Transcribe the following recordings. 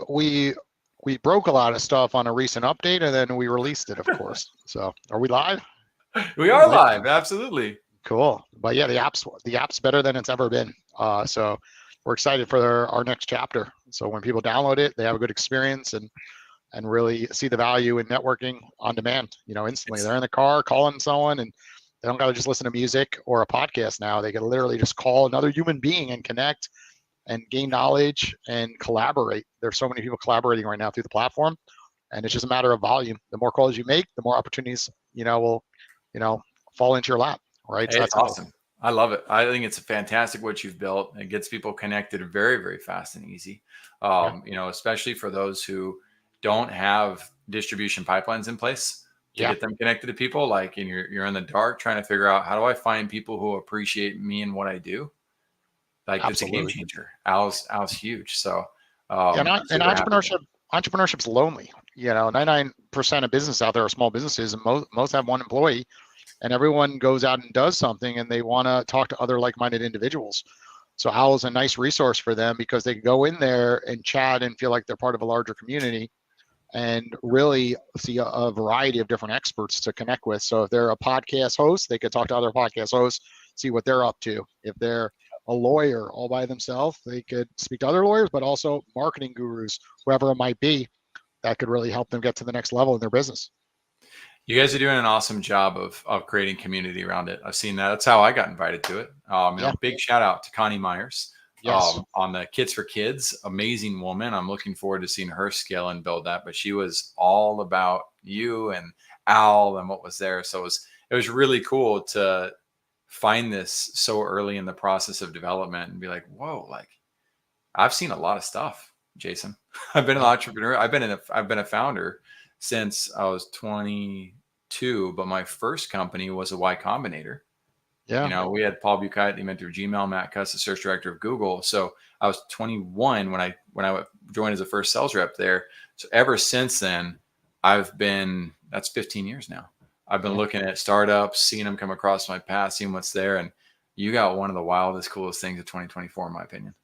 We broke a lot of stuff on a recent update, and then we released it, of course. So, are we live? We We are might live, be. absolutely. Cool. But yeah, the app's better than it's ever been. So we're excited for our next chapter. So when people download it, they have a good experience and really see the value in networking on demand. Instantly. It's They're in the car calling someone, and they don't got to just listen to music or a podcast now. They can literally just call another human being and connect and gain knowledge and collaborate. There's so many people collaborating right now through the platform, and it's just a matter of volume. The more calls you make, the more opportunities will you know fall into your lap. Right? It's that it's simple. awesome. I love it. I think it's fantastic what you've built. It gets people connected very, very fast and easy. Yeah. Especially for those who don't have distribution pipelines in place to Yeah. get them connected to people. Like, and you're in the dark trying to figure out, how do I find people who appreciate me and what I do? Like, it's a game Absolutely. changer. Al's huge. So Yeah, and super happy. entrepreneurship's lonely. 99% of business out there are small businesses, and most have one employee, and everyone goes out and does something, and they want to talk to other like-minded individuals. So Owl's a nice resource for them because they can go in there and chat and feel like they're part of a larger community and really see a variety of different experts to connect with. So if they're a podcast host, they could talk to other podcast hosts, see what they're up to. If they're a lawyer all by themselves, they could speak to other lawyers, but also marketing gurus, whoever it might be, that could really help them get to the next level in their business. You guys are doing an awesome job of creating community around it. I've seen that. That's how I got invited to it. Yeah. Big shout out to Connie Myers Yes. on the Kids for Kids. Amazing woman. I'm looking forward to seeing her scale and build that. But she was all about you and Al and what was there. So it was really cool to find this so early in the process of development and be like, whoa, like I've seen a lot of stuff, Jason. I've been an Yeah. entrepreneur. I've been a founder since I was 22, but my first company was a Y Combinator. Yeah. We had Paul Buchheit, the inventor of Gmail, Matt Cuss, the search director of Google. So I was 21 when I joined as a first sales rep there. So ever since then, that's 15 years now. I've been Yeah. looking at startups, seeing them come across my path, seeing what's there. And you got one of the wildest, coolest things of 2024, in my opinion.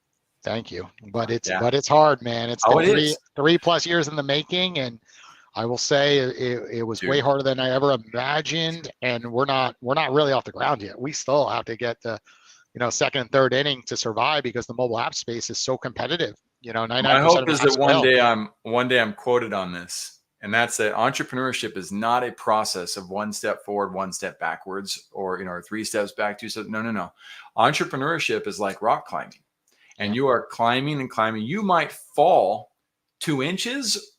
Thank you. But it's Yeah. hard, man. It's Oh, been it is. three plus years in the making, and I will say it was way Dude. harder than I ever imagined. And we're not really off the ground yet. We still have to get to second and third inning to survive because the mobile app space is so competitive. My 99% hope of is apps that fail. one day I'm quoted on this, and that's that entrepreneurship is not a process of one step forward, one step backwards, or 3 steps back, 2 steps. No. Entrepreneurship is like rock climbing, and Yeah. you are climbing and climbing. You might fall 2 inches,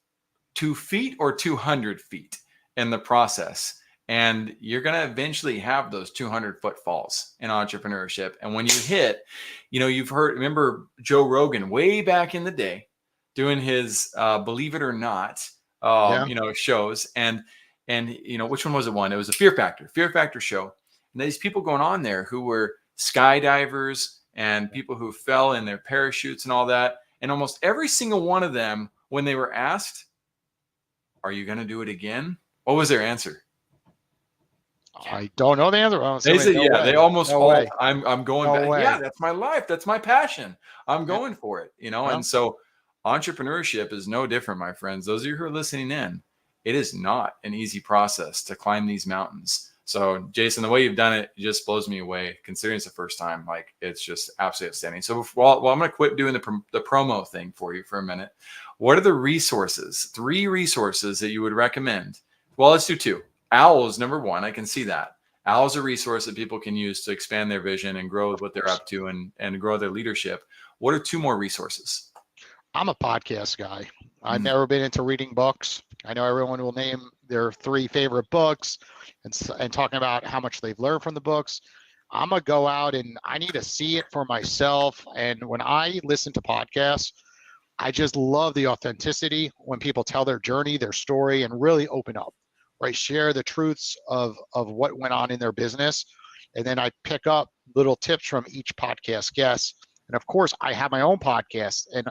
2 feet, or 200 feet in the process. And you're going to eventually have those 200-foot falls in entrepreneurship. And when you hit, remember Joe Rogan way back in the day doing his Believe It or Not, Yeah. shows. And which one was it one? It was a Fear Factor show. And these people going on there who were skydivers and people who fell in their parachutes and all that. And almost every single one of them, when they were asked, are you going to do it again? What was their answer? I don't know the answer. They said, No yeah, way. they almost No all, way. I'm going No back. way. Yeah, that's my life. That's my passion. I'm Yeah. going for it, Well, And so entrepreneurship is no different, my friends. Those of you who are listening in, it is not an easy process to climb these mountains. So Jason, the way you've done it just blows me away, considering it's the first time. Like, it's just absolutely outstanding. So I'm going to quit doing the promo thing for you for a minute. What are the resources, 3 resources that you would recommend? Well, let's do 2. Owl is number 1. I can see that. Owl is a resource that people can use to expand their vision and grow what they're up to and grow their leadership. What are 2 more resources? I'm a podcast guy. I've never been into reading books. I know everyone will name their 3 favorite books and talking about how much they've learned from the books. I'm going to go out and I need to see it for myself. And when I listen to podcasts, I just love the authenticity when people tell their journey, their story, and really open up, right? Share the truths of what went on in their business. And then I pick up little tips from each podcast guest. And of course, I have my own podcast. And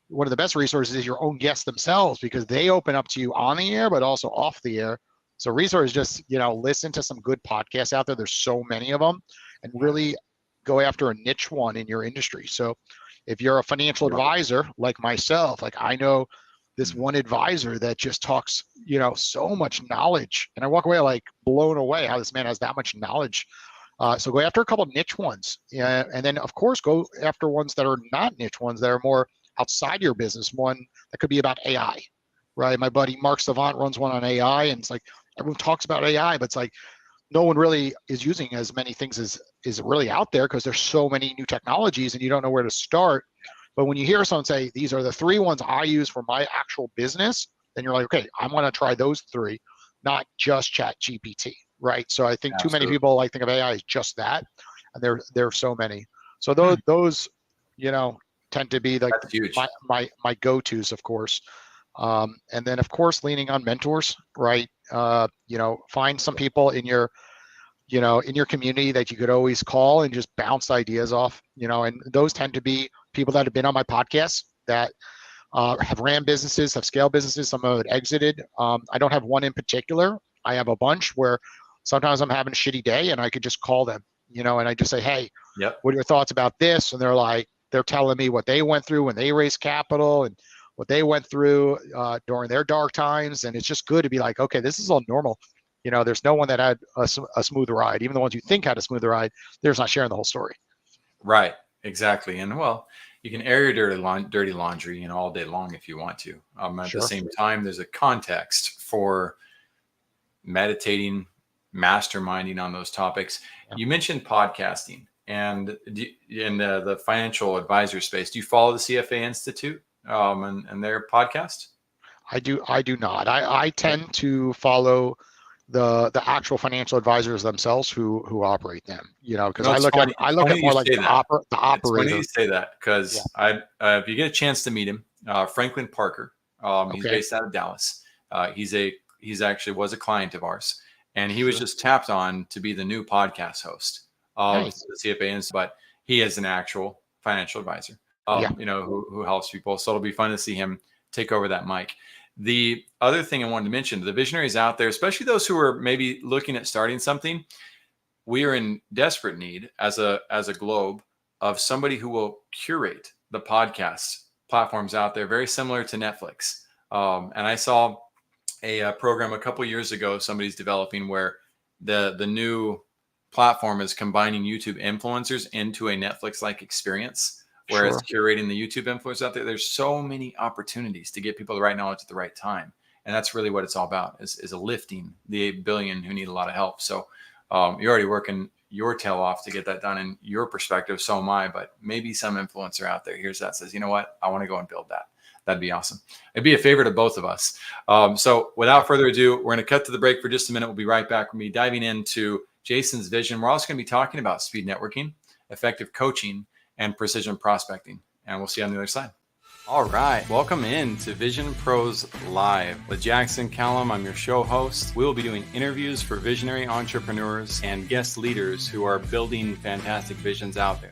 one of the best resources is your own guests themselves because they open up to you on the air, but also off the air. So resources, just, listen to some good podcasts out there. There's so many of them, and really go after a niche one in your industry. So If you're a financial advisor like myself, like I know this Mhm. one advisor that just talks, so much knowledge, and I walk away like blown away how this man has that much knowledge. So go after a couple of niche ones, and then of course go after ones that are not niche ones, that are more outside your business. One that could be about AI, right? My buddy Mark Savant runs one on AI, and it's like everyone talks about AI, but it's like no one really is using as many things as is really out there because there's so many new technologies and you don't know where to start. But when you hear someone say, these are the 3 ones I use for my actual business, then you're like, okay, I'm going to try those 3, not just Chat GPT, right? So I think too many Absolutely. people like think of AI as just that, and there are so many. So Hmm. those tend to be like That's huge. my go-tos, of course. And then of course leaning on mentors, right? Find some people in your community that you could always call and just bounce ideas off, and those tend to be people that have been on my podcast that have ran businesses, have scaled businesses, some of it exited. I don't have one in particular. I have a bunch where sometimes I'm having a shitty day and I could just call them, and I just say, hey, Yep. what are your thoughts about this? And they're telling me what they went through when they raised capital and what they went through during their dark times. And it's just good to be like, okay, this is all normal. There's no one that had a smooth ride. Even the ones you think had a smooth ride, they're just not sharing the whole story. Right. Exactly. And well, you can air your dirty laundry, all day long if you want to. At the Sure. same time, there's a context for meditating, masterminding on those topics. Yeah. You mentioned podcasting, and in the financial advisor space, do you follow the CFA Institute and their podcast? I do not. I tend to follow the actual financial advisors themselves who operate them. Because I It's look at funny. I It's look funny at you more like say the that. the It's funny you operator. say that Yeah. because if you get a chance to meet him, Franklin Parker, he's Okay. based out of Dallas. He's actually was a client of ours, and he was Sure. just tapped on to be the new podcast host of Nice. the CFA Institute. But he is an actual financial advisor, Yeah. who helps people. So it'll be fun to see him take over that mic. The other thing I wanted to mention, the visionaries out there, especially those who are maybe looking at starting something, we are in desperate need as a globe of somebody who will curate the podcast platforms out there, very similar to Netflix. And I saw a program a couple years ago somebody's developing where the new platform is combining YouTube influencers into a Netflix like experience, where it's Sure. curating the YouTube influencers out there. There's so many opportunities to get people the right knowledge at the right time, and that's really what it's all about, is lifting the 8 billion who need a lot of help. So you're already working your tail off to get that done in your perspective. So am I, but maybe some influencer out there hears that, says, you know what, I want to go and build that. That'd be awesome. It'd be a favor to both of us. So without further ado, we're going to cut to the break for just a minute. We'll be right back. We'll be diving into Jason's vision. We're also going to be talking about speed networking, effective coaching, and precision prospecting. And we'll see you on the other side. All right. Welcome in to Vision Pros Live with Jackson Callum. I'm your show host. We will be doing interviews for visionary entrepreneurs and guest leaders who are building fantastic visions out there.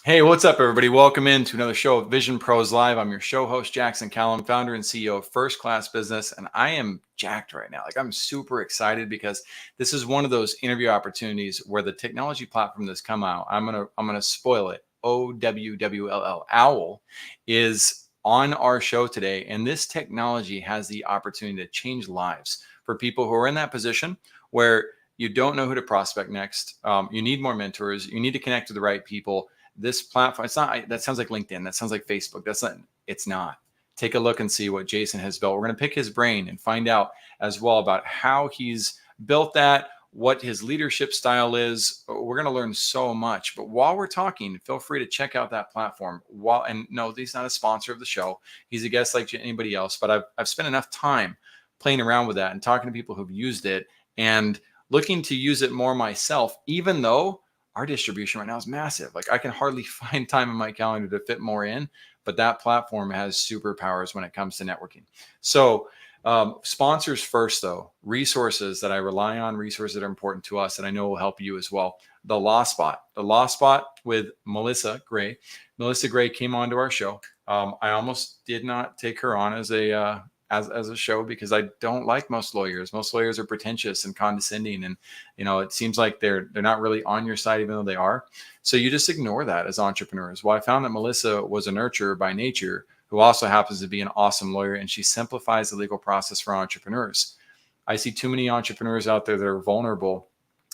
Hey, what's up, everybody? Welcome into another show of Vision Pros Live. I'm your show host, Jackson Callum, founder and CEO of First Class Business, and I am jacked right now. Like, I'm super excited because this is one of those interview opportunities where the technology platform that's come out, I'm gonna spoil it. OWWLL, Owl, is on our show today, and this technology has the opportunity to change lives for people who are in that position where you don't know who to prospect next. You need more mentors. You need to connect with the right people. This platform, it's not, that sounds like LinkedIn. That sounds like Facebook. It's not. Take a look and see what Jason has built. We're going to pick his brain and find out as well about how he's built that, what his leadership style is. We're going to learn so much. But while we're talking, feel free to check out that platform. And no, he's not a sponsor of the show. He's a guest like anybody else. But I've spent enough time playing around with that and talking to people who've used it and looking to use it more myself, even though our distribution right now is massive. Like, I can hardly find time in my calendar to fit more in, but that platform has superpowers when it comes to networking. So sponsors first, though, resources that I rely on, resources that are important to us that I know will help you as well. The Law Spot with Melissa Gray. Melissa Gray came onto our show. I almost did not take her on as a as a show because I don't like most lawyers. Most lawyers are pretentious and condescending, and it seems like they're not really on your side, even though they are. So you just ignore that as entrepreneurs. Well, I found that Melissa was a nurturer by nature, who also happens to be an awesome lawyer, and she simplifies the legal process for entrepreneurs. I see too many entrepreneurs out there that are vulnerable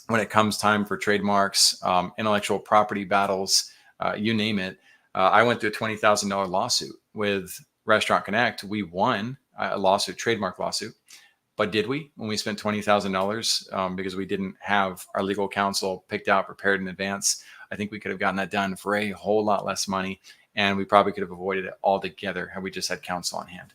when it comes time for trademarks, intellectual property battles, you name it. I went through a $20,000 lawsuit with Restaurant Connect. We won a lawsuit, trademark lawsuit. But did we, when we spent $20,000 because we didn't have our legal counsel picked out, prepared in advance? I think we could have gotten that done for a whole lot less money, and we probably could have avoided it altogether had we just had counsel on hand.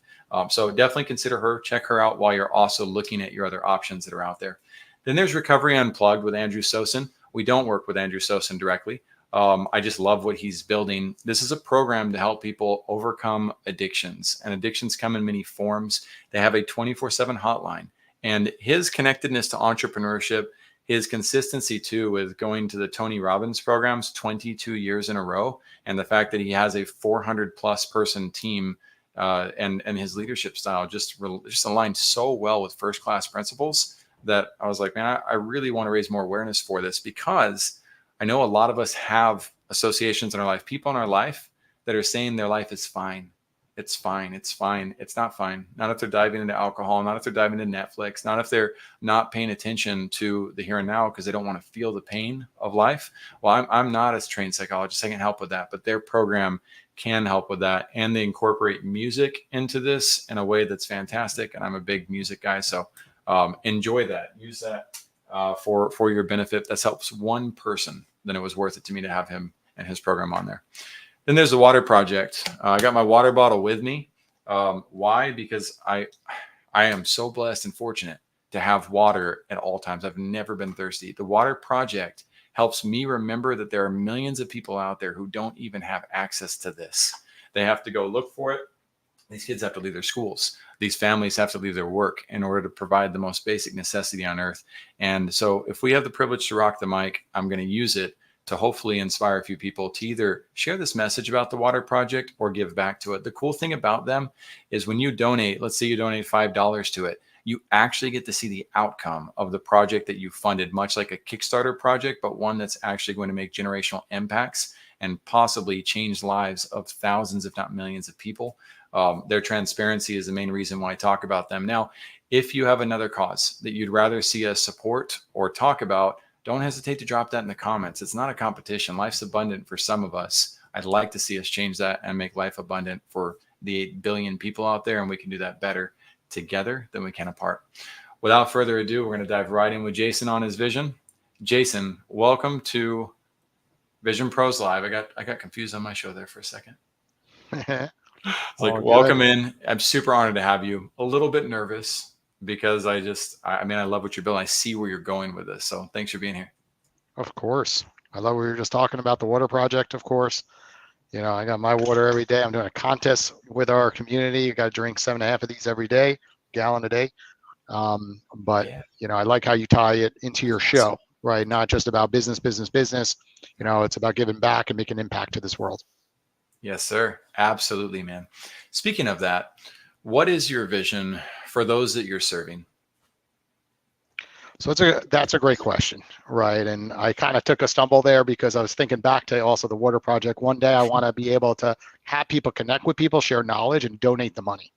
So definitely consider her, check her out while you're also looking at your other options that are out there. Then there's Recovery Unplugged with Andrew Sosin. We don't work with Andrew Sosin directly. I just love what he's building. This is a program to help people overcome addictions, and addictions come in many forms. They have a 24/7 hotline, and his connectedness to entrepreneurship, his consistency too with going to the Tony Robbins programs 22 years in a row, and the fact that he has a 400+ person team and his leadership style just aligned so well with first-class principles that I was like, man, I really want to raise more awareness for this, because I know a lot of us have associations in our life, people in our life that are saying their life is fine. It's fine. It's fine. It's not fine. Not if they're diving into alcohol, not if they're diving into Netflix, not if they're not paying attention to the here and now because they don't want to feel the pain of life. Well, I'm not a trained psychologist. I can help with that, but their program can help with that. And they incorporate music into this in a way that's fantastic. And I'm a big music guy. So enjoy that. Use that for your benefit. That helps one person. Then it was worth it to me to have him and his program on there. Then there's the water project. I got my water bottle with me. Why? Because I am so blessed and fortunate to have water at all times. I've never been thirsty. The water project helps me remember that there are millions of people out there who don't even have access to this. They have to go look for it. These kids have to leave their schools. These families have to leave their work in order to provide the most basic necessity on earth. And so if we have the privilege to rock the mic, I'm going to use it to hopefully inspire a few people to either share this message about the water project or give back to it. The cool thing about them is when you donate, let's say you donate $5 to it, you actually get to see the outcome of the project that you funded, much like a Kickstarter project, but one that's actually going to make generational impacts and possibly change lives of thousands, if not millions of people. Their transparency is the main reason why I talk about them. Now, if you have another cause that you'd rather see us support or talk about, don't hesitate to drop that in the comments. It's not a competition. Life's abundant for some of us. I'd like to see us change that and make life abundant for the 8 billion people out there. And we can do that better together than we can apart. Without further ado, we're going to dive right in with Jason on his vision. Jason, welcome to Vision Pros Live. I got confused on my show there for a second. It's like, welcome in. I'm super honored to have you. A little bit nervous because I love what you're building. I see where you're going with this. So thanks for being here. Of course. I love we were just talking about the water project, of course. I got my water every day. I'm doing a contest with our community. You got to drink 7.5 of these every day, gallon a day. But I like how you tie it into your show, right? Not just about business. It's about giving back and making an impact to this world. Yes, sir. Absolutely, man. Speaking of that, what is your vision for those that you're serving? So that's a great question, right? And I kind of took a stumble there because I was thinking back to also the water project. One day I want to be able to have people connect with people, share knowledge, and donate the money,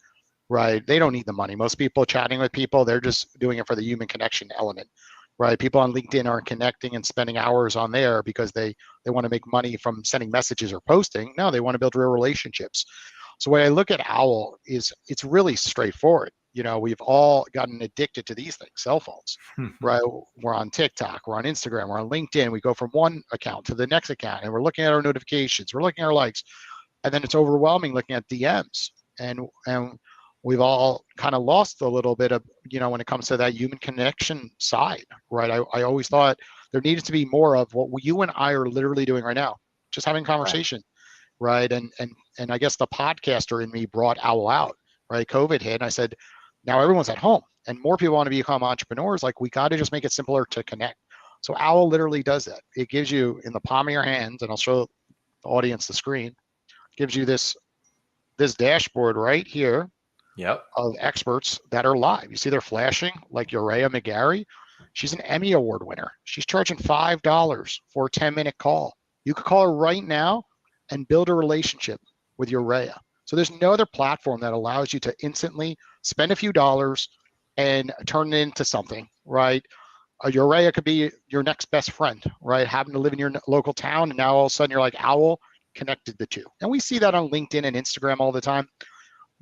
right? They don't need the money. Most people chatting with people, they're just doing it for the human connection element, right? People on LinkedIn aren't connecting and spending hours on there because they want to make money from sending messages or posting. No, they want to build real relationships. So when I look at OWL, it's really straightforward. We've all gotten addicted to these things, cell phones, right? We're on TikTok, we're on Instagram, we're on LinkedIn. We go from one account to the next account and we're looking at our notifications, we're looking at our likes, and then it's overwhelming looking at DMs. And we've all kind of lost a little bit of, when it comes to that human connection side, right? I always thought there needed to be more of what you and I are literally doing right now, just having conversation, right? And I guess the podcaster in me brought OWL out, right? COVID hit and I said, now everyone's at home and more people want to become entrepreneurs. Like, we got to just make it simpler to connect. So OWL literally does that. It gives you in the palm of your hands, and I'll show the audience the screen, gives you this dashboard right here, Yep. of experts that are live. You see they're flashing, like Urea McGarry. She's an Emmy Award winner. She's charging $5 for a 10-minute call. You could call her right now and build a relationship with Urea. So there's no other platform that allows you to instantly spend a few dollars and turn it into something, right? Urea could be your next best friend, right? Happen to live in your local town, and now all of a sudden you're like Owl, connected the two. And we see that on LinkedIn and Instagram all the time.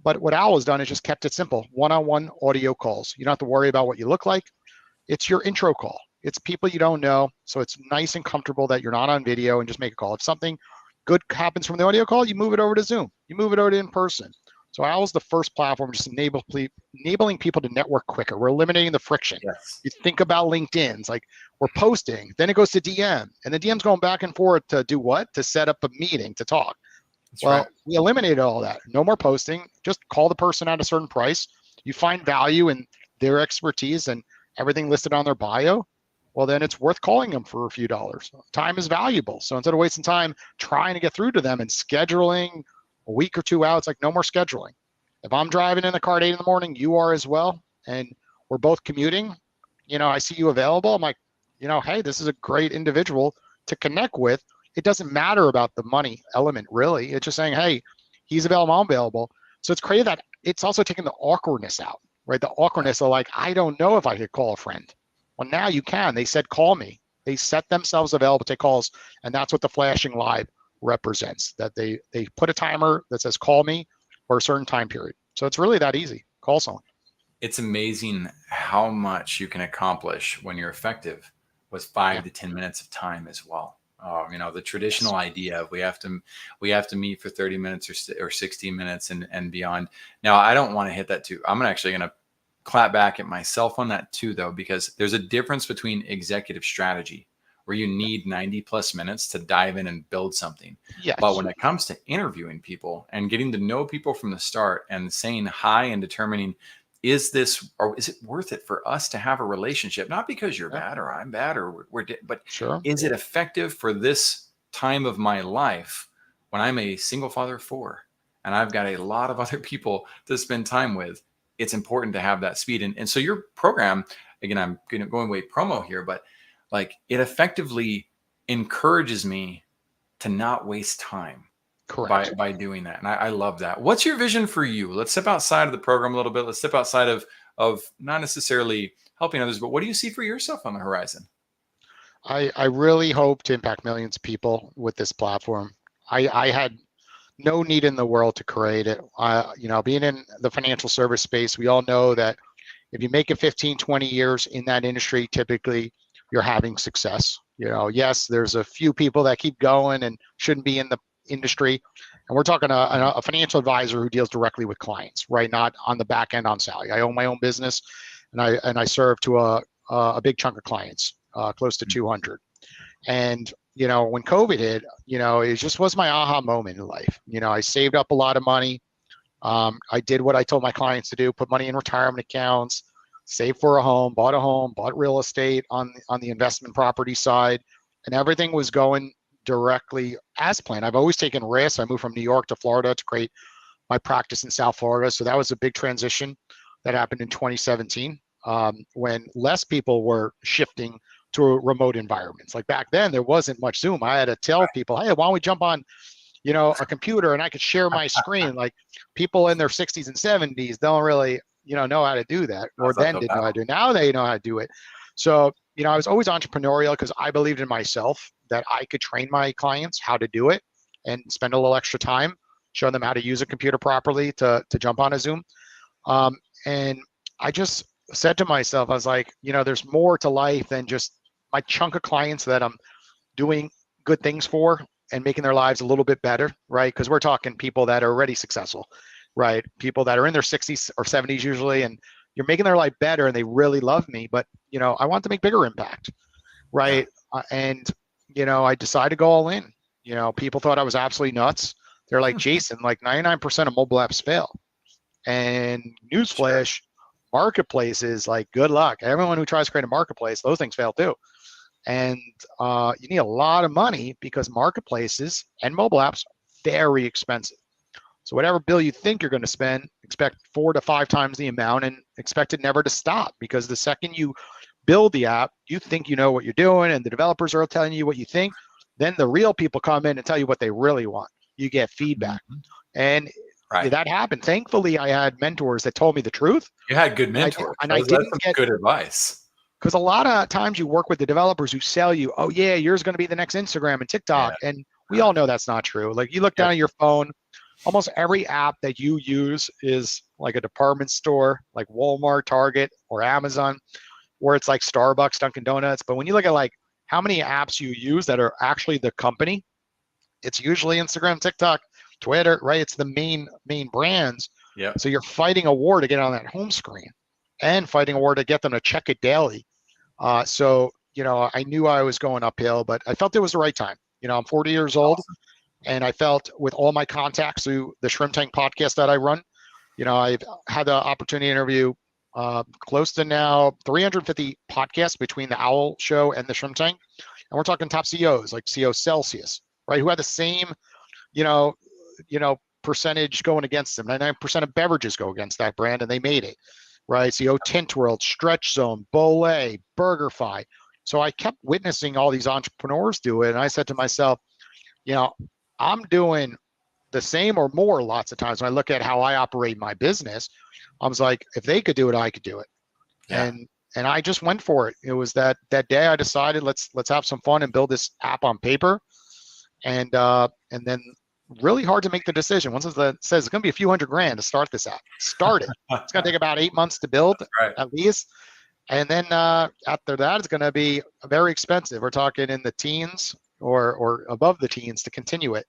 But what Owl has done is just kept it simple, one-on-one audio calls. You don't have to worry about what you look like. It's your intro call. It's people you don't know. So it's nice and comfortable that you're not on video and just make a call. If something good happens from the audio call, you move it over to Zoom. You move it over to in person. So Owl's the first platform just enabling people to network quicker. We're eliminating the friction. Yes. You think about LinkedIn's, like we're posting, then it goes to DM, and the DM's going back and forth to do what? To set up a meeting to talk. That's Well, right. we eliminated all that. No more posting. Just call the person at a certain price. You find value in their expertise and everything listed on their bio. Well, then it's worth calling them for a few dollars. Time is valuable. So instead of wasting time trying to get through to them and scheduling a week or two out, it's like no more scheduling. If I'm driving in the car at 8 in the morning, you are as well, and we're both commuting, I see you available. I'm like, hey, this is a great individual to connect with. It doesn't matter about the money element, really. It's just saying, hey, he's available, I'm available. So it's created that. It's also taking the awkwardness out, right? The awkwardness of like, I don't know if I could call a friend. Well, now you can. They said, call me. They set themselves available to take calls. And that's what the flashing live represents, that they put a timer that says, call me for a certain time period. So it's really that easy. Call someone. It's amazing how much you can accomplish when you're effective with 5 to 10 minutes of time as well. The traditional idea of we have to meet for 30 minutes or 60 minutes and beyond. Now, I don't want to hit that too. I'm actually going to clap back at myself on that too, though, because there's a difference between executive strategy where you need 90 plus minutes to dive in and build something. Yes. But when it comes to interviewing people and getting to know people from the start and saying hi and determining, is it worth it for us to have a relationship? Not because you're bad or I'm bad or but Sure. Is it effective for this time of my life when I'm a single father of 4 and I've got a lot of other people to spend time with? It's important to have that speed. And so your program, again, I'm going way promo here, but like it effectively encourages me to not waste time. Correct. By doing that. And I love that. What's your vision for you? Let's step outside of the program a little bit. Let's step outside of not necessarily helping others, but what do you see for yourself on the horizon? I really hope to impact millions of people with this platform. I had no need in the world to create it. Being in the financial service space, we all know that if you make it 15, 20 years in that industry, typically you're having success. Yes, there's a few people that keep going and shouldn't be in the industry. And we're talking a financial advisor who deals directly with clients, right? Not on the back end on salary. I own my own business and I serve to a big chunk of clients, close to 200. And, when COVID hit, it just was my aha moment in life. I saved up a lot of money. I did what I told my clients to do, put money in retirement accounts, save for a home, bought real estate on the investment property side, and everything was going directly as planned. I've always taken risks. I moved from New York to Florida to create my practice in South Florida. So that was a big transition that happened in 2017 when less people were shifting to remote environments. Like back then, there wasn't much Zoom. I had to tell people, hey, why don't we jump on a computer and I could share my screen. Like people in their 60s and 70s don't really, know how to do that, or then didn't know how to do it. Now they know how to do it. So, I was always entrepreneurial because I believed in myself that I could train my clients how to do it and spend a little extra time showing them how to use a computer properly to jump on a Zoom. And I just said to myself, I was like, there's more to life than just my chunk of clients that I'm doing good things for and making their lives a little bit better, right? Because we're talking people that are already successful, right? People that are in their 60s or 70s usually, and you're making their life better and they really love me, but, I want to make bigger impact, right? And, I decided to go all in. People thought I was absolutely nuts. They're like, Jason, like 99% of mobile apps fail. And newsflash, marketplaces, like good luck. Everyone who tries to create a marketplace, those things fail too. And you need a lot of money because marketplaces and mobile apps are very expensive. So whatever bill you think you're going to spend, expect 4 to 5 times the amount and expect it never to stop, because the second you build the app, you think you know what you're doing and the developers are telling you what you think. Then the real people come in and tell you what they really want. You get feedback. And Right. that happened. Thankfully, I had mentors that told me the truth. You had good mentors. And I That's didn't some get good advice. because a lot of times you work with the developers who sell you, oh yeah, yours going to be the next Instagram and TikTok. And we all know that's not true. Like you look down at your phone, almost every app that you use is like a department store, like Walmart, Target, or Amazon, where it's like Starbucks, Dunkin' Donuts. But when you look at like how many apps you use that are actually the company, it's usually Instagram, TikTok, Twitter, right? It's the main brands. Yeah. So you're fighting a war to get on that home screen and fighting a war to get them to check it daily. So, I knew I was going uphill, but I felt it was the right time. I'm 40 years old. Awesome. And I felt with all my contacts through the Shrimp Tank podcast that I run, I've had the opportunity to interview close to now 350 podcasts between the Owl Show and the Shrimp Tank. And we're talking top CEOs like CEO Celsius, right? Who had the same, percentage going against them. 99% of beverages go against that brand, and they made it, right? CEO Tint World, Stretch Zone, Bolé, BurgerFi. So I kept witnessing all these entrepreneurs do it. And I said to myself, I'm doing the same or more lots of times. When I look at how I operate my business, I was like, if they could do it, I could do it. Yeah. And I just went for it. It was that day I decided let's have some fun and build this app on paper. And then really hard to make the decision. Once it says it's going to be a few $100,000 to start this app, start it. It's going to take about 8 months to build at least. And then after that, it's going to be very expensive. We're talking in the teens or above the teens to continue it.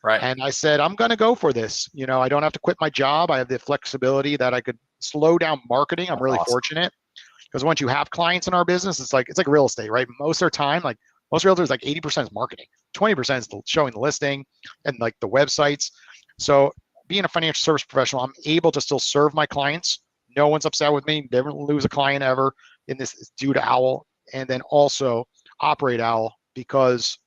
Right. And I said, I'm going to go for this. I don't have to quit my job. I have the flexibility that I could slow down marketing. I'm really fortunate because once you have clients in our business, it's like real estate, right? Most of their time, like most realtors, like 80% is marketing, 20% is showing the listing and like the websites. So being a financial service professional, I'm able to still serve my clients. No one's upset with me. Never lose a client ever in this due to Owl, and then also operate Owl because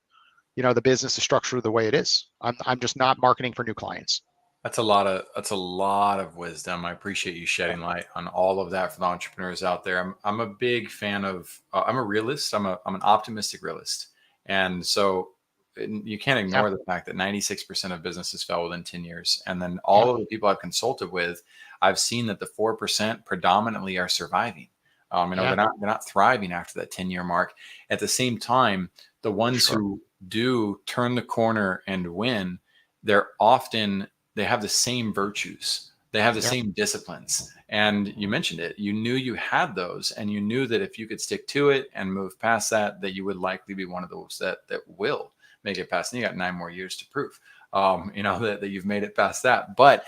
the business is structured the way it is. I'm just not marketing for new clients. That's a lot of wisdom. I appreciate you shedding light on all of that for the entrepreneurs out there. I'm a big fan of. I'm a realist. I'm an optimistic realist, and so you can't ignore the fact that 96% of businesses fail within 10 years. And then all of the people I've consulted with, I've seen that the 4% predominantly are surviving. They're not thriving after that 10-year mark. At the same time, the ones who do turn the corner and win, they have the same virtues. They have the same disciplines. And you mentioned it. You knew you had those, and you knew that if you could stick to it and move past that you would likely be one of those that will make it past. And you got 9 more years to prove, that you've made it past that. But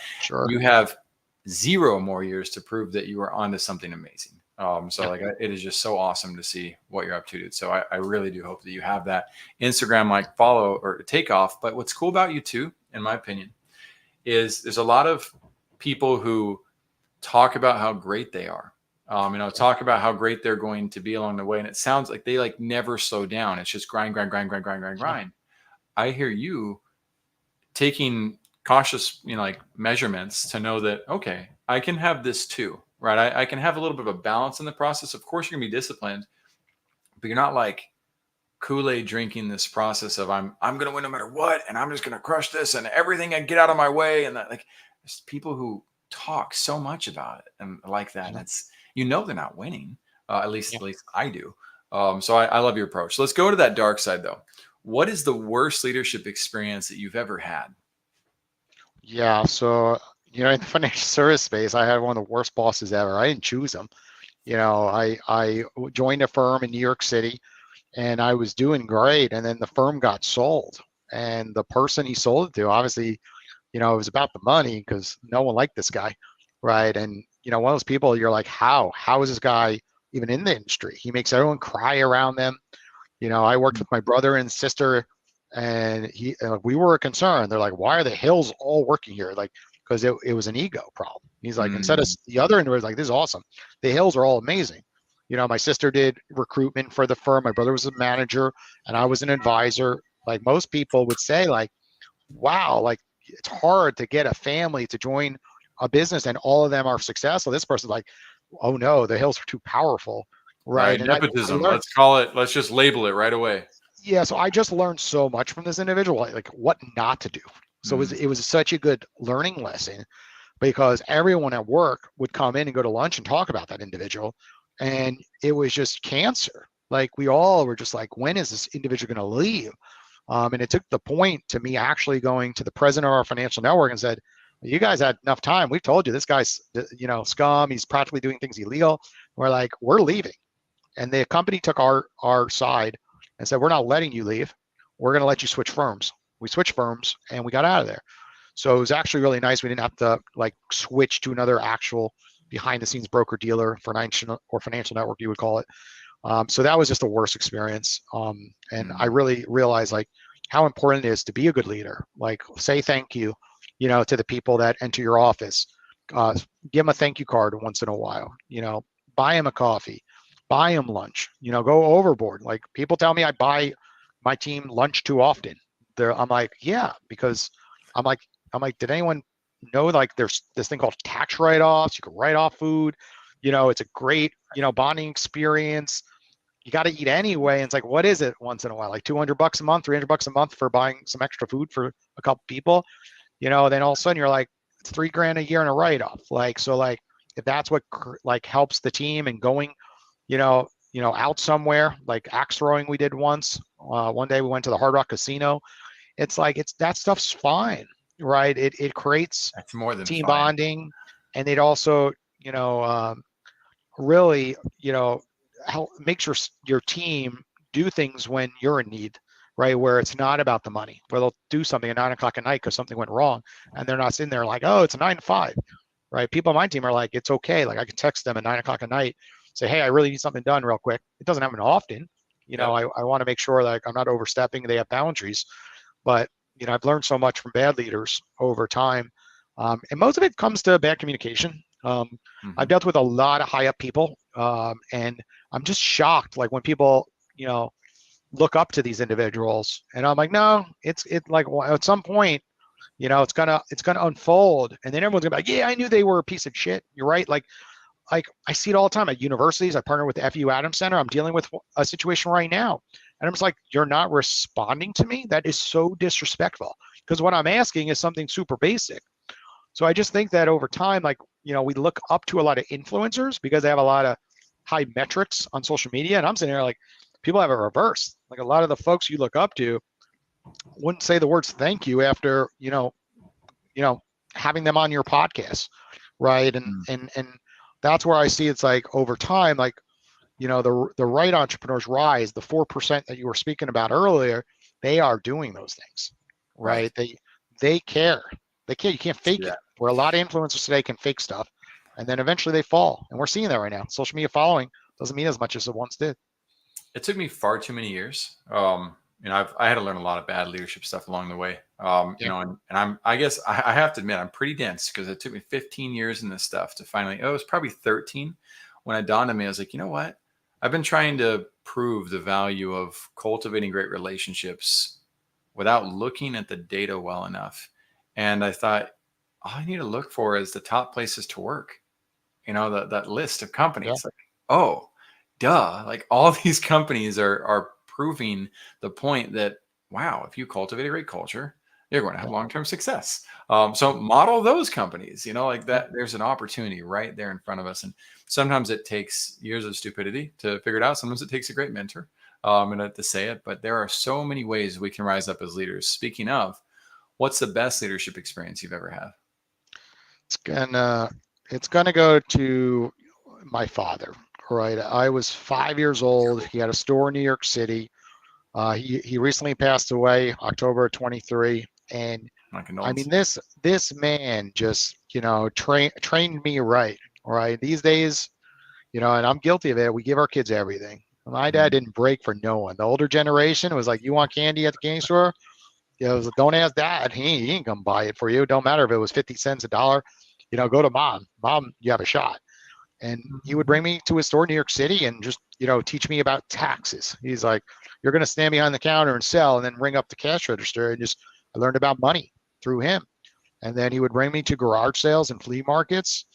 you have 0 more years to prove that you are onto something amazing. It is just so awesome to see what you're up to, dude. So I really do hope that you have that Instagram follow or take off. But what's cool about you too, in my opinion, is there's a lot of people who talk about how great they are. Talk about how great they're going to be along the way. And it sounds like they never slow down. It's just grind. I hear you taking cautious, measurements to know that, okay, I can have this too, right? I can have a little bit of a balance in the process. Of course, you're gonna be disciplined, but you're not like Kool-Aid drinking this process of I'm gonna win no matter what, and I'm just gonna crush this and everything and get out of my way. And that, there's people who talk so much about it and like that. And it's they're not winning. At least I do. So I love your approach. So let's go to that dark side though. What is the worst leadership experience that you've ever had? Yeah. So, in the financial service space, I had one of the worst bosses ever. I didn't choose him. I joined a firm in New York City and I was doing great. And then the firm got sold. And the person he sold it to, obviously, it was about the money because no one liked this guy. Right. And, one of those people you're like, how is this guy even in the industry? He makes everyone cry around them. I worked with my brother and sister, and we were concerned. They're like, why are the Hills all working here? Because it was an ego problem. He's like, instead of the other end was like, this is awesome. The Hills are all amazing. My sister did recruitment for the firm. My brother was a manager, and I was an advisor. Like most people would say, wow, it's hard to get a family to join a business and all of them are successful. This person's like, oh no, the hills are too powerful. Right. And I Nepotism. learned, Let's just label it right away. yeah. So I just learned so much from this individual, like what not to do. So it was such a good learning lesson because everyone at work would come in and go to lunch and talk about that individual. And it was just cancer. Like we all were just like, when is this individual going to leave? And it took the point to me actually going to the president of our financial network and said, you guys had enough time. We've told you this guy's, scum. He's practically doing things illegal. We're like, we're leaving. And the company took our side and said, we're not letting you leave. We're going to let you switch firms. We switched firms and we got out of there. So it was actually really nice. We didn't have to like switch to another actual behind the scenes broker dealer, financial network, you would call it. So that was just the worst experience. And I really realized like how important it is to be a good leader. Like say thank you, to the people that enter your office. Give them a thank you card once in a while. Buy them a coffee, buy them lunch. Go overboard. Like people tell me I buy my team lunch too often. I'm like, yeah, because I'm like, did anyone know like there's this thing called tax write-offs? You can write off food. It's a great bonding experience. You got to eat anyway. And it's like, what is it once in a while? Like $200 a month, $300 a month for buying some extra food for a couple people. Then all of a sudden you're like, it's $3,000 a year in a write-off. Like, so like, if that's what like helps the team and going, out somewhere, like axe throwing we did once. One day we went to the Hard Rock Casino. It's like, that stuff's fine, right? It creates that's more than team fine. bonding. And it also, really, help makes your team do things when you're in need, right? Where it's not about the money, where they'll do something at 9:00 at night because something went wrong. And they're not sitting there like, oh, it's a 9 to 5, right? People on my team are like, it's okay. Like I can text them at 9:00 at night, say, hey, I really need something done real quick. It doesn't happen often. I want to make sure like I'm not overstepping. They have boundaries, but I've learned so much from bad leaders over time. And most of it comes to bad communication. I've dealt with a lot of high up people. And I'm just shocked. Like when people, look up to these individuals and I'm like, no, it's like at some point, it's gonna unfold. And then everyone's gonna be like, yeah, I knew they were a piece of shit. You're right. Like I see it all the time at universities. I partner with the FU Adams Center. I'm dealing with a situation right now. And I'm just like, you're not responding to me? That is so disrespectful. Because what I'm asking is something super basic. So I just think that over time, like, we look up to a lot of influencers because they have a lot of high metrics on social media. And I'm sitting here like, people have a reverse. Like a lot of the folks you look up to wouldn't say the words thank you after, having them on your podcast. Right. And that's where I see it's like over time, like, the right entrepreneurs rise, the 4% that you were speaking about earlier, they are doing those things, right? They care. They care. You can't fake it. Where a lot of influencers today can fake stuff and then eventually they fall. And we're seeing that right now. Social media following doesn't mean as much as it once did. It took me far too many years. I had to learn a lot of bad leadership stuff along the way. I guess I have to admit, I'm pretty dense because it took me 15 years in this stuff to finally, it was probably 13 when it dawned on me. I was like, you know what? I've been trying to prove the value of cultivating great relationships without looking at the data well enough. And I thought, all I need to look for is the top places to work. That list of companies. Like, oh, duh. Like all these companies are proving the point that, wow, if you cultivate a great culture, you're going to have long-term success. So model those companies, like that. There's an opportunity right there in front of us. And sometimes it takes years of stupidity to figure it out. Sometimes it takes a great mentor to say it. But there are so many ways we can rise up as leaders. Speaking of, what's the best leadership experience you've ever had? It's gonna go to my father. Right. I was 5 years old. He had a store in New York City. He recently passed away, October 23. And I mean, this man just, trained me right. Right. These days, and I'm guilty of it. We give our kids everything. My dad didn't break for no one. The older generation was like, you want candy at the candy store? Don't ask dad. He ain't gonna buy it for you. Don't matter if it was 50 cents, $1. Go to mom. Mom, you have a shot. And he would bring me to his store in New York City and just, teach me about taxes. He's like, you're going to stand behind the counter and sell and then ring up the cash register. And I learned about money through him. And then he would bring me to garage sales and flea markets.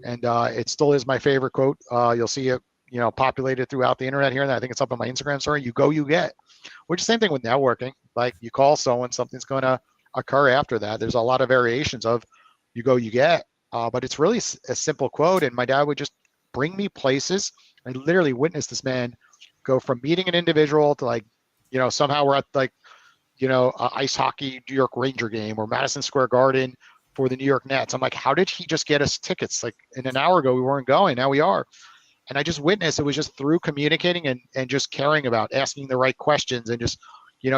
And it still is my favorite quote. You'll see it, populated throughout the internet here. And I think it's up on my Instagram story. You go, you get. Which is the same thing with networking. Like you call someone, something's going to occur after that. There's a lot of variations of you go, you get. But it's really a simple quote. And my dad would just bring me places. I literally witnessed this man go from meeting an individual to like, somehow we're at like, a ice hockey New York Ranger game or Madison Square Garden for the New York Nets. I'm like, how did he just get us tickets? Like in an hour ago, we weren't going. Now we are. And I just witnessed it was just through communicating and just caring about asking the right questions and just,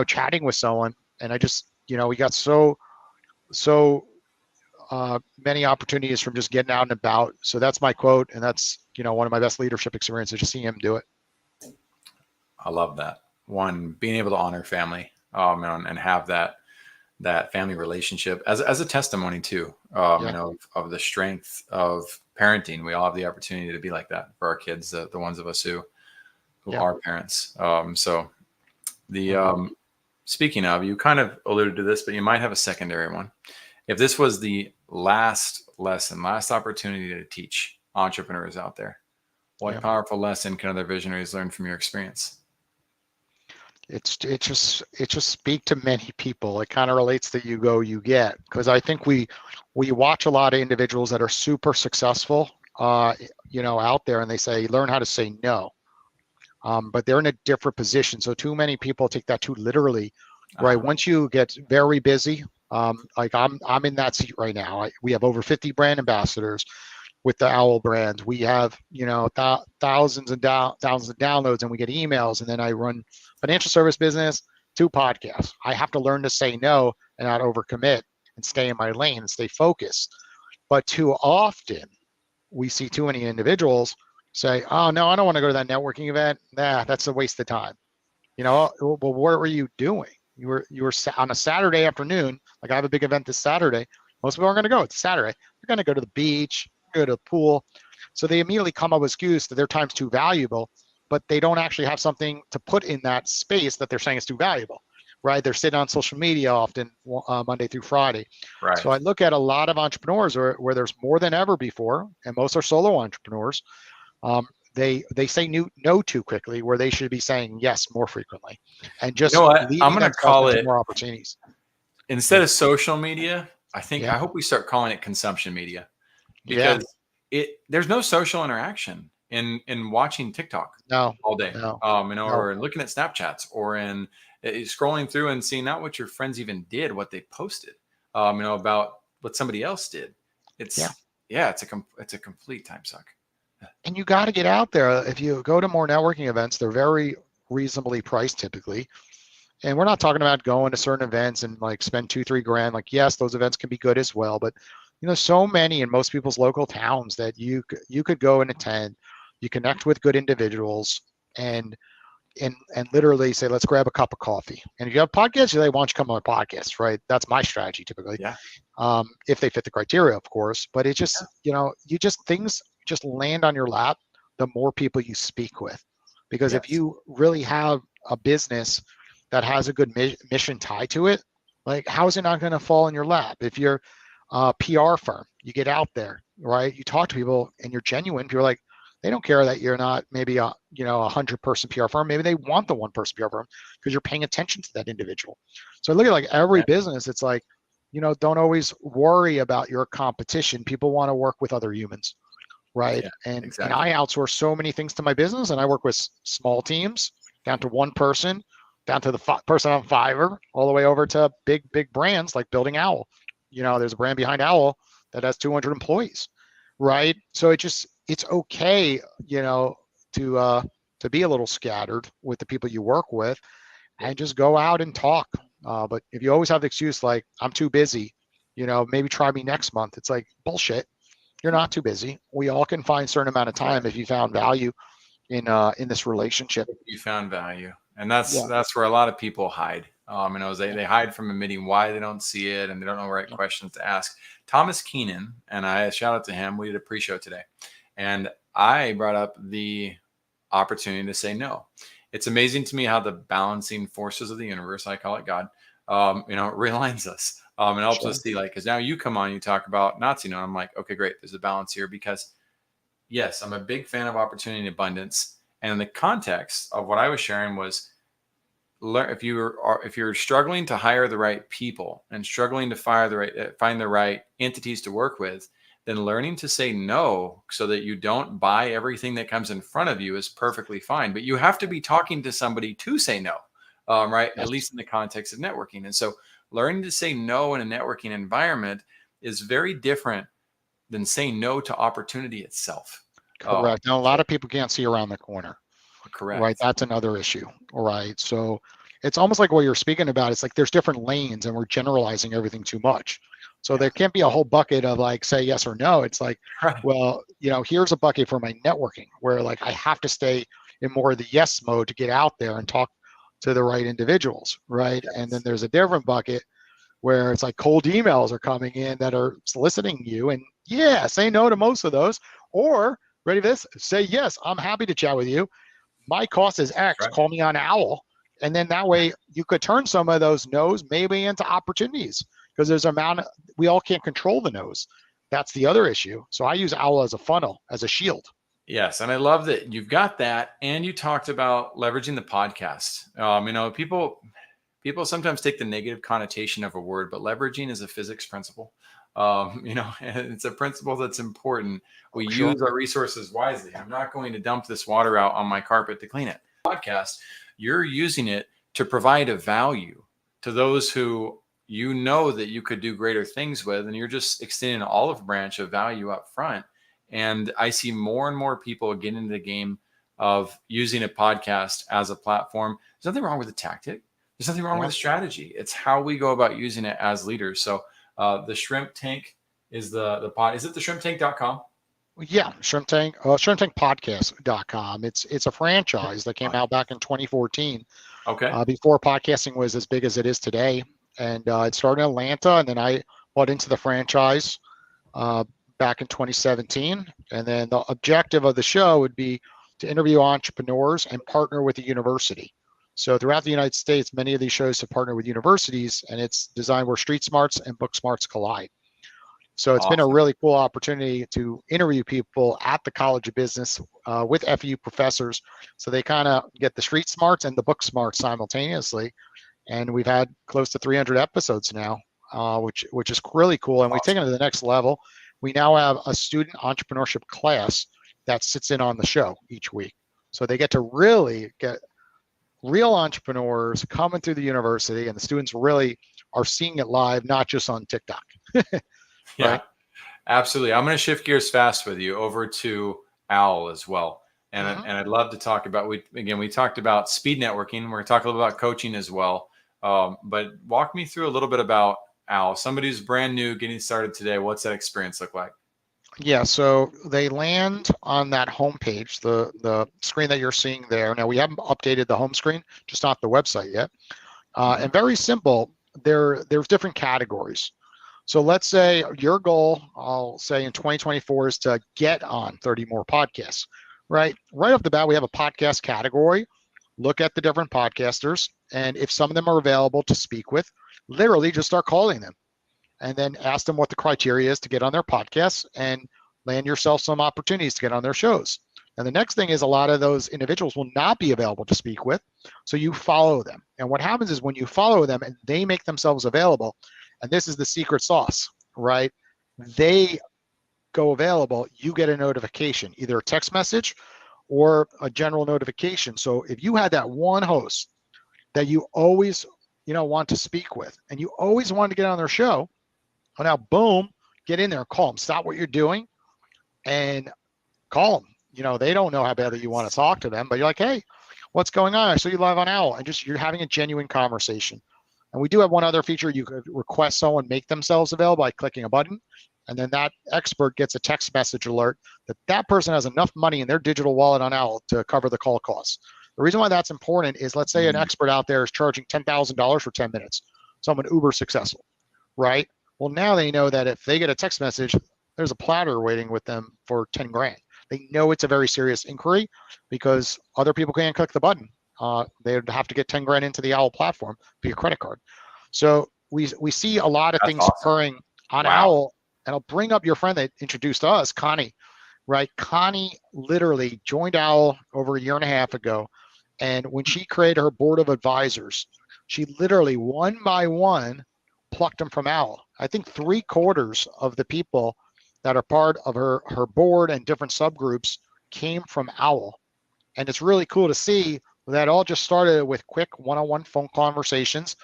chatting with someone. And I just, we got so many opportunities from just getting out and about. So that's my quote. And that's, one of my best leadership experiences, just seeing him do it. I love that. One, being able to honor family, and have that family relationship as a testimony too, of the strength of parenting. We all have the opportunity to be like that for our kids, the ones of us who are parents. So the speaking of, you kind of alluded to this, but you might have a secondary one. If this was the last opportunity to teach entrepreneurs out there, what powerful lesson can other visionaries learn from your experience? It just speak to many people. It kind of relates to you go, you get, because I think we watch a lot of individuals that are super successful, out there, and they say learn how to say no, but they're in a different position. So too many people take that too literally, right? Once you get very busy, like I'm in that seat right now. We have over 50 brand ambassadors with the Owl brand. We have, thousands of downloads, and we get emails, and then I run financial service business, 2 podcasts. I have to learn to say no and not overcommit and stay in my lane and stay focused. But too often we see too many individuals say, oh no, I don't want to go to that networking event. Nah, that's a waste of time. Well, what were you doing? You were on a Saturday afternoon. Like I have a big event this Saturday. Most people aren't going to go. It's Saturday. They're going to go to the beach, go to the pool. So they immediately come up with excuse that their time's too valuable, but they don't actually have something to put in that space that they're saying is too valuable, right? They're sitting on social media often Monday through Friday. Right. So I look at a lot of entrepreneurs where there's more than ever before, and most are solo entrepreneurs. They say no too quickly, where they should be saying yes more frequently, and just I'm going to call it more opportunities. Instead of social media. I hope we start calling it consumption media, because there's no social interaction in watching TikTok all day, or looking at Snapchats, or in scrolling through and seeing not what your friends even did, what they posted, about what somebody else did. It's a complete time suck. And you got to get out there. If you go to more networking events, they're very reasonably priced typically. And we're not talking about going to certain events and like spend $2-3 grand. Like, yes, those events can be good as well, but so many in most people's local towns that you could go and attend. You connect with good individuals and literally say, let's grab a cup of coffee. And if you have podcasts, they want you to come on a podcast, right? That's my strategy typically. Yeah. If they fit the criteria, of course. But it just, things just land on your lap the more people you speak with. Because if you really have a business that has a good mission tied to it, like how is it not going to fall in your lap? If you're a PR firm, you get out there, right? You talk to people and you're genuine. People are like, they don't care that you're not maybe a 100-person PR firm. Maybe they want the 1-person PR firm because you're paying attention to that individual. So I look at like every business. It's like, don't always worry about your competition. People want to work with other humans, right? Yeah, and I outsource so many things to my business, and I work with small teams down to 1 person, down to the person on Fiverr, all the way over to big brands like Building Owl. There's a brand behind Owl that has 200 employees, right? So it's okay, to be a little scattered with the people you work with, and just go out and talk. But if you always have the excuse like I'm too busy, maybe try me next month. It's like bullshit. You're not too busy. We all can find a certain amount of time if you found value in this relationship. You found value. And that's where a lot of people hide. They hide from admitting why they don't see it, and they don't know the right questions to ask. Thomas Keenan, and I shout out to him. We did a pre-show today, and I brought up the opportunity to say no. It's amazing to me how the balancing forces of the universe, I call it God, realigns us. It helps Sure. us see, like, because now you come on, you talk about Nazi note. I'm like, okay, great. There's a balance here because, yes, I'm a big fan of opportunity and abundance. And in the context of what I was sharing was, if you're struggling to hire the right people and struggling to find the right entities to work with, then learning to say no so that you don't buy everything that comes in front of you is perfectly fine. But you have to be talking to somebody to say no, right? At Yes. least in the context of networking. And so learning to say no in a networking environment is very different than saying no to opportunity itself. Correct. Now, a So lot of people can't see around the corner, right? correct. That's another issue, right? So it's almost like what you're speaking about. It's like there's different lanes and we're generalizing everything too much. So Yeah. there can't be a whole bucket of like, say yes or no. It's like, Right. well, here's a bucket for my networking where like I have to stay in more of the yes mode to get out there and talk to the right individuals, right? And then Yes. there's a different bucket where it's like cold emails are coming in that are soliciting you. And yeah, say no to most of those. Or ready for this? Say yes, I'm happy to chat with you. My cost is That's X. right. Call me on Owl. And then that way you could turn some of those no's maybe into opportunities because there's an amount we all can't control the no's. That's the other issue. So I use Owl as a funnel, as a shield. Yes, and I love that you've got that, and you talked about leveraging the podcast. People sometimes take the negative connotation of a word, but leveraging is a physics principle. And it's a principle that's important. We Sure. use our resources wisely. I'm not going to dump this water out on my carpet to clean it. Podcast, you're using it to provide a value to those who you know that you could do greater things with, and you're just extending an olive branch of value up front. And I see more and more people get into the game of using a podcast as a platform. There's nothing wrong with the tactic. There's nothing wrong with Yeah. the strategy. It's how we go about using it as leaders. So the Shrimp Tank is the pod. Is it the shrimptank.com? Yeah, shrimptankpodcast.com. It's a franchise that came out back in 2014, Okay. before podcasting was as big as it is today. And it started in Atlanta, and then I bought into the franchise uh, back in 2017. And then the objective of the show would be to interview entrepreneurs and partner with a university. So throughout the United States, many of these shows have partnered with universities, and it's designed where street smarts and book smarts collide. So it's been a Awesome. really cool opportunity to interview people at the College of Business with FU professors, so they kind of get the street smarts and the book smarts simultaneously. And we've had close to 300 episodes now, which is really cool. And we've taken it to the next level. We now have a student entrepreneurship class that sits in on the show each week, so they get to really get real entrepreneurs coming through the university, and the students really are seeing it live, not just on TikTok. Yeah, Right? absolutely. I'm going to shift gears fast with you over to Owl as well. Mm-hmm. And I'd love to talk about, we talked about speed networking. We're going to talk a little about coaching as well. But walk me through a little bit about Owl. Somebody who's brand new, getting started today. What's that experience look like? Yeah, so they land on that homepage, the screen that you're seeing there. Now we haven't updated the home screen, just not the website yet. And very simple. There's different categories. So let's say your goal, I'll say in 2024, is to get on 30 more podcasts. Right off the bat, we have a podcast category. Look at the different podcasters, and if some of them are available to speak with, literally just start calling them and then ask them what the criteria is to get on their podcasts and land yourself some opportunities to get on their shows. And the next thing is a lot of those individuals will not be available to speak with. So you follow them. And what happens is when you follow them and they make themselves available, and this is the secret sauce, right? They go available, you get a notification, either a text message or a general notification. So if you had that one host that you always, want to speak with and you always want to get on their show, well, now, boom, get in there, call them, stop what you're doing and call them. They don't know how badly you want to talk to them, but you're like, hey, what's going on? I saw you live on Owl, and just you're having a genuine conversation. And we do have one other feature. You could request someone make themselves available by clicking a button, and then that expert gets a text message alert that that person has enough money in their digital wallet on Owl to cover the call costs. The reason why that's important is, let's say an expert out there is charging $10,000 for 10 minutes, someone uber successful, right? Well, now they know that if they get a text message, there's a platter waiting with them for 10 grand. They know it's a very serious inquiry because other people can't click the button. They would have to get 10 grand into the Owl platform via credit card. So we see a lot of That's things awesome. occurring on Wow. Owl, and I'll bring up your friend that introduced us, Connie, right? Connie literally joined Owl over a year and a half ago, and when she created her board of advisors, she literally one by one plucked them from Owl. I think 3/4 of the people that are part of her board and different subgroups came from Owl, and it's really cool to see that all just started with quick one-on-one phone conversations,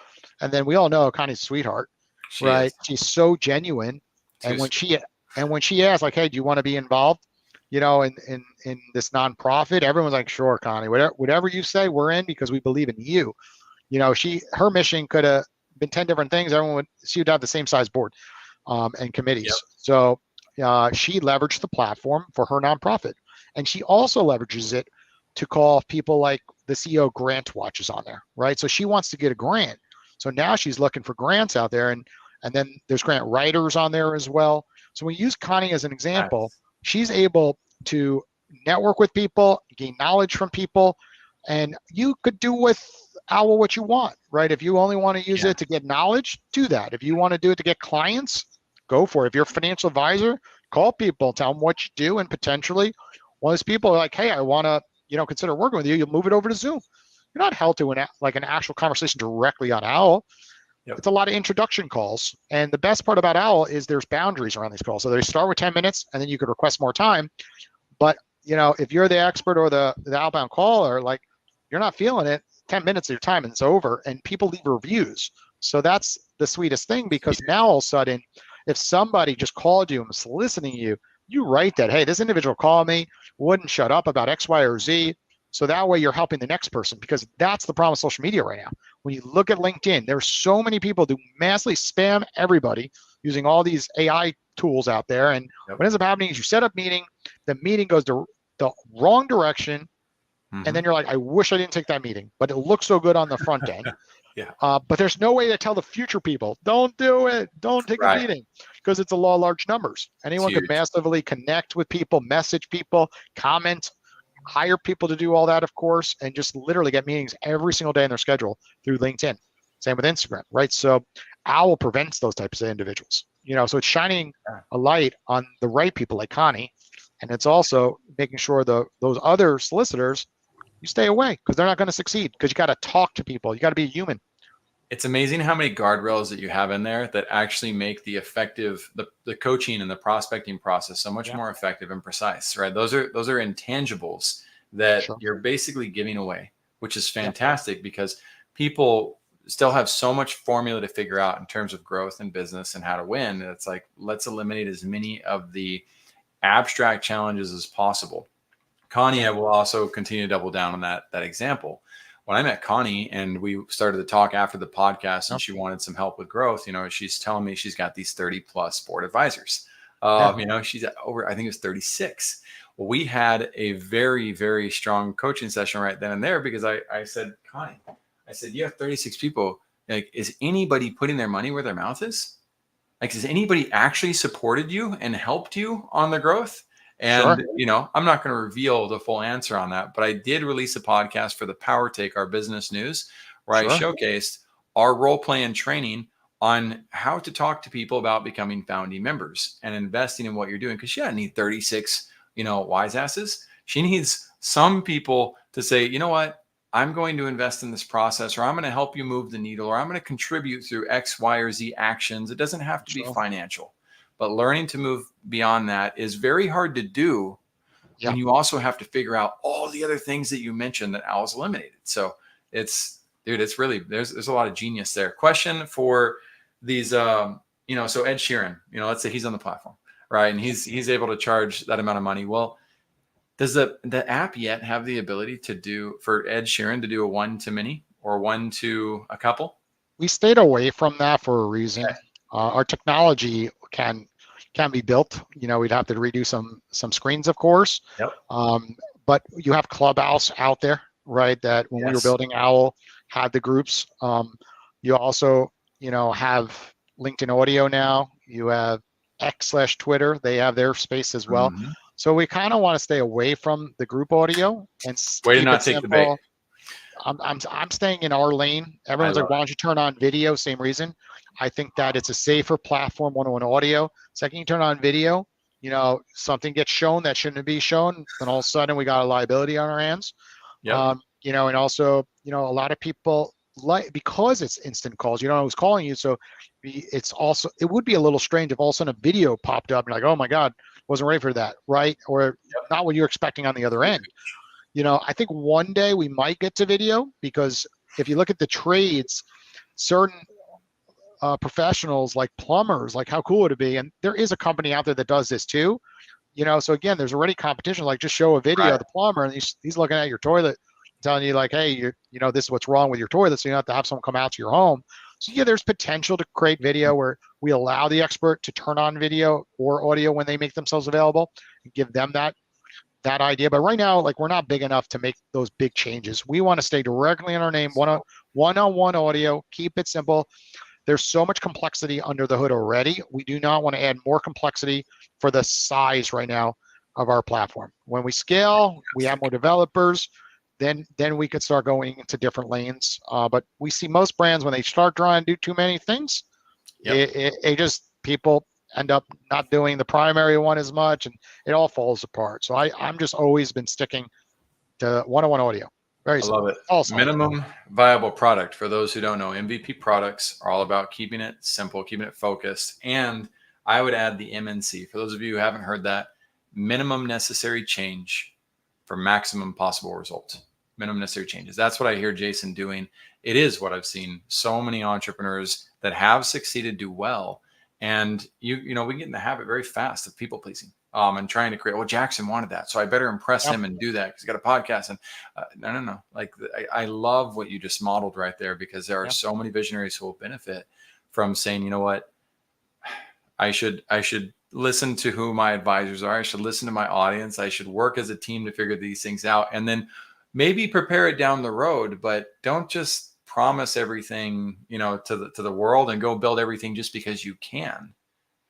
and then we all know Connie's a sweetheart, She right? is. She's so genuine, Too and sweet. when she asked, like, "Hey, do you want to be involved?" In this nonprofit, everyone's like, "Sure, Connie, whatever you say, we're in because we believe in you." Her mission could have been 10 different things. She would have the same size board and committees. Yep. So she leveraged the platform for her nonprofit, and she also leverages it to call people like the CEO Grant Watch is on there, right? So she wants to get a grant. So now she's looking for grants out there, and then there's grant writers on there as well. So we use Connie as an example. She's able to network with people, gain knowledge from people, and you could do with Owl what you want, right? If you only want to use it to get knowledge, do that. If you want to do it to get clients, go for it. If you're a financial advisor, call people, tell them what you do, and potentially one of those people are like, "Hey, I want to, consider working with you." You'll move it over to Zoom. You're not held to an actual conversation directly on Owl. Yep. It's a lot of introduction calls. And the best part about Owl is there's boundaries around these calls. So they start with 10 minutes, and then you could request more time. But, if you're the expert or the outbound caller, like, you're not feeling it, 10 minutes of your time and it's over, and people leave reviews. So that's the sweetest thing, because now all of a sudden, if somebody just called you and was soliciting you, you write that, "Hey, this individual called me, wouldn't shut up about X, Y, or Z." So that way you're helping the next person, because that's the problem with social media right now. When you look at LinkedIn, there's so many people who massively spam everybody using all these AI tools out there. And what ends up happening is you set up meeting, the meeting goes the wrong direction, and then you're like, "I wish I didn't take that meeting, but it looks so good on the front end." But there's no way to tell the future people, "Don't do it. Don't take a meeting," because it's a law of large numbers. Anyone could massively connect with people, message people, comment, hire people to do all that, of course, and just literally get meetings every single day in their schedule through LinkedIn. Same with Instagram, right? So Owl prevents those types of individuals. So it's shining a light on the right people like Connie, and it's also making sure those other solicitors, you stay away, because they're not going to succeed, because you got to talk to people. You got to be a human. It's amazing how many guardrails that you have in there that actually make the coaching and the prospecting process so much more effective and precise, right? Those are intangibles that you're basically giving away, which is fantastic because people still have so much formula to figure out in terms of growth and business and how to win. And it's like, let's eliminate as many of the abstract challenges as possible. Connie, I will also continue to double down on that example. When I met Connie and we started to talk after the podcast and she wanted some help with growth, she's telling me she's got these 30 plus board advisors. She's at over, I think it was 36. Well, we had a very, very strong coaching session right then and there, because I said, "Connie, you have 36 people. Like, is anybody putting their money where their mouth is? Like, has anybody actually supported you and helped you on the growth?" And, I'm not going to reveal the full answer on that, but I did release a podcast for the Power Take, our business news, where I showcased our role play and training on how to talk to people about becoming founding members and investing in what you're doing. Because she doesn't need 36, wise asses. She needs some people to say, "You know what? I'm going to invest in this process, or I'm going to help you move the needle, or I'm going to contribute through X, Y, or Z actions." It doesn't have to be financial. But learning to move beyond that is very hard to do when you also have to figure out all the other things that you mentioned that Owl's eliminated. So it's really, there's a lot of genius there. Question for these, so Ed Sheeran, let's say he's on the platform, right? And he's able to charge that amount of money. Well, does the app yet have the ability for Ed Sheeran to do a 1-to-many or 1-to-a-couple? We stayed away from that for a reason. Okay. Our technology can be built. We'd have to redo some screens, of course. Yep. But you have Clubhouse out there, right? That when we were building Owl, had the groups. You also, have LinkedIn Audio now. You have X/Twitter. They have their space as well. Mm-hmm. So we kind of want to stay away from the group audio and way to not take the bait. I'm staying in our lane. Everyone's like, love why don't you turn on video? Same reason. I think that it's a safer platform, one-on-one audio. Second, you turn on video, something gets shown that shouldn't be shown, then all of a sudden we got a liability on our hands. Yep. And also, a lot of people like, because it's instant calls, you don't know who's calling you. So it would be a little strange if all of a sudden a video popped up and like, oh my God, wasn't ready for that, right? Or not what you're expecting on the other end. I think one day we might get to video, because if you look at the trades, certain professionals like plumbers, like how cool would it be? And there is a company out there that does this too. So again, there's already competition. Like, just show a video of the plumber and he's looking at your toilet, telling you like, hey, this is what's wrong with your toilet, so you don't have to have someone come out to your home. So yeah, there's potential to create video where we allow the expert to turn on video or audio when they make themselves available and give them that idea. But right now, like, we're not big enough to make those big changes. We want to stay directly in our name, one-on-one audio, keep it simple. There's so much complexity under the hood already. We do not want to add more complexity for the size right now of our platform. When we scale, we have more developers, then we could start going into different lanes. But we see most brands, when they start trying to do too many things, it just, people end up not doing the primary one as much, and it all falls apart. So I'm just always been sticking to one-on-one audio. Very simple. I love it. Also, Minimum viable product. For those who don't know, MVP products are all about keeping it simple, keeping it focused. And I would add the MNC. For those of you who haven't heard that, minimum necessary change for maximum possible result. Minimum necessary changes. That's what I hear Jason doing. It is what I've seen so many entrepreneurs that have succeeded do well. And we get in the habit very fast of people pleasing. And trying to create, well, Jackson wanted that, so I better impress him and do that because he's got a podcast. And no. Like, I love what you just modeled right there, because there are so many visionaries who will benefit from saying, you know what, I should listen to who my advisors are. I should listen to my audience. I should work as a team to figure these things out, and then maybe prepare it down the road. But don't just promise everything, to the world and go build everything just because you can.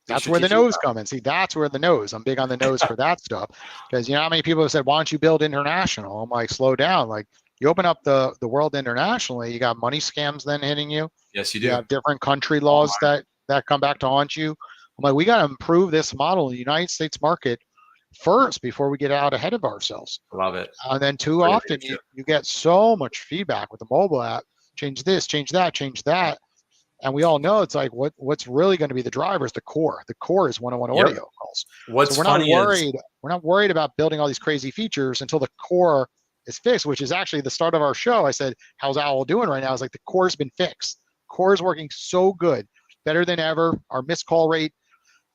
That's where the nose comes in. See, that's where the nose. I'm big on the nose for that stuff, because how many people have said, "Why don't you build international?" I'm like, slow down. Like, you open up the world internationally, you got money scams then hitting you. Yes, you do. You have different country laws that come back to haunt you. I'm like, we got to improve this model in the United States market first before we get out ahead of ourselves. Love it. And then too often you get so much feedback with the mobile app. Change this, change that, change that. And we all know it's like, what's really going to be the driver is the core. The core is one-on-one audio calls. What's so we're not worried about building all these crazy features until the core is fixed, which is actually the start of our show. I said, how's Owl doing right now? It's like, the core's been fixed. Core is working so good, better than ever. Our missed call rate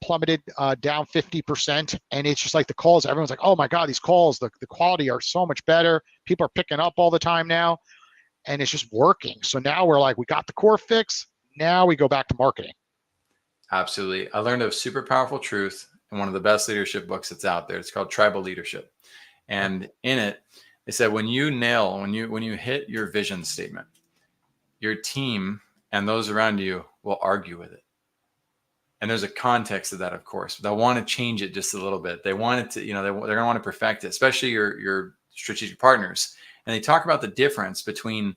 plummeted down 50%. And it's just like the calls, everyone's like, oh my God, these calls, the quality are so much better. People are picking up all the time now, and it's just working. So now we're like, we got the core fixed. Now we go back to marketing. Absolutely. I learned a super powerful truth in one of the best leadership books that's out there. It's called Tribal Leadership. And in it, they said, when you hit your vision statement, your team and those around you will argue with it. And there's a context to that, of course. They'll want to change it just a little bit. They want it to, they're going to want to perfect it, especially your strategic partners. And they talk about the difference between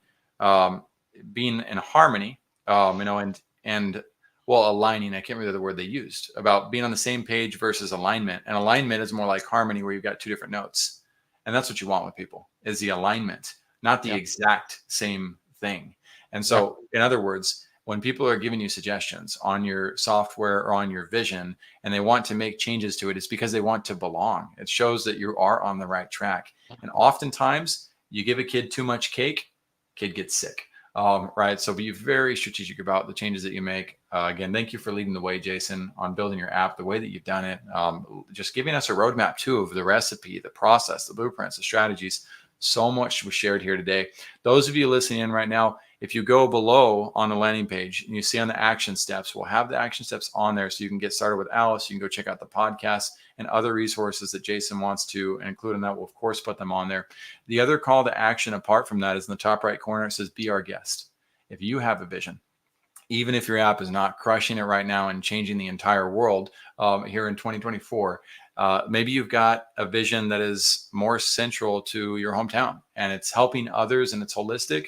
being in harmony, and aligning. I can't remember the word they used about being on the same page versus alignment. And alignment is more like harmony, where you've got two different notes. And that's what you want with people, is the alignment, not the exact same thing. And so, in other words, when people are giving you suggestions on your software or on your vision, and they want to make changes to it, it's because they want to belong. It shows that you are on the right track. And oftentimes, you give a kid too much cake, kid gets sick. Right. So be very strategic about the changes that you make. Again, thank you for leading the way, Jason, on building your app the way that you've done it. Just giving us a roadmap too of the recipe, the process, the blueprints, the strategies. So much was shared here today. Those of you listening in right now, if you go below on the landing page and you see on the action steps, we'll have the action steps on there so you can get started with Alice. You can go check out the podcast and other resources that Jason wants to include in that. We'll, of course, put them on there. The other call to action apart from that is in the top right corner. It says, be our guest. If you have a vision, even if your app is not crushing it right now and changing the entire world here in 2024, maybe you've got a vision that is more central to your hometown and it's helping others and it's holistic.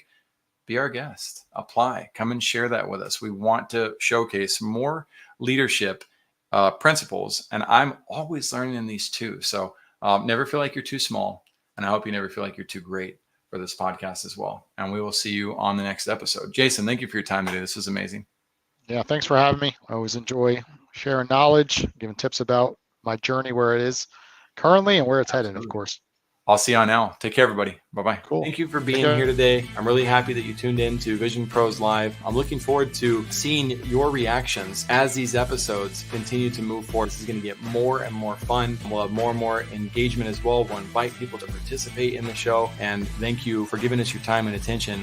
Be our guest, apply, come and share that with us. We want to showcase more leadership principles. And I'm always learning in these too. So never feel like you're too small. And I hope you never feel like you're too great for this podcast as well. And we will see you on the next episode. Jason, thank you for your time today. This was amazing. Yeah, thanks for having me. I always enjoy sharing knowledge, giving tips about my journey, where it is currently and where it's headed, of course. I'll see you on now. Take care, everybody. Bye-bye. Cool. Thank you for being here today. I'm really happy that you tuned in to Vision Pros Live. I'm looking forward to seeing your reactions as these episodes continue to move forward. This is going to get more and more fun. We'll have more and more engagement as well. We'll invite people to participate in the show. And thank you for giving us your time and attention.